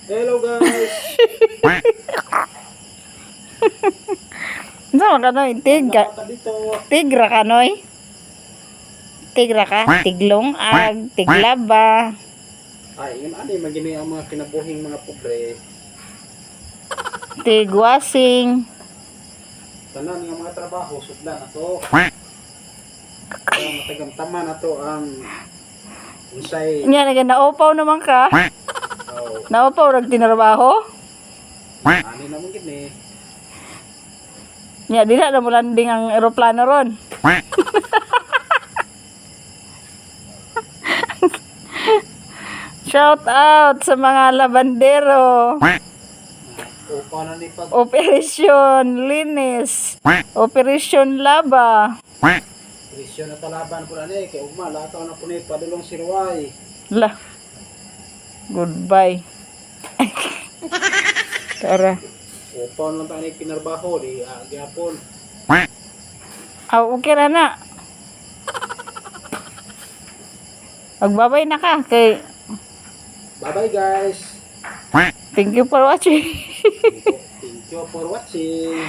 Hello guys. Sama ka noy, Nakaka dito. tigra ka noy. Tigra ka, tiglong ag, tiglaba, Ay, yun ani magini ang mga kinabuhing mga pobre. tigwasing, Tanan nga mga trabaho sudlan ato. Kaya matagang tama na to ang unsay nya na naupaw naman ka. Naupaw rag tinarbaho. ani naman gini. Nya dili na mo landing ang eroplano ron. Shout out sa mga labandero. Upa na ni pag Operation Linis. Operation Laba. presyo na talaban po ani kay ugma lataw na po ni padulong sirway. Lah. Goodbye. Tara. Upa na lang tani pinarbaho di gyapon. Okay na na. Magbabay na ka kay Bye-bye guys. thank you for watching. Thank you for watching.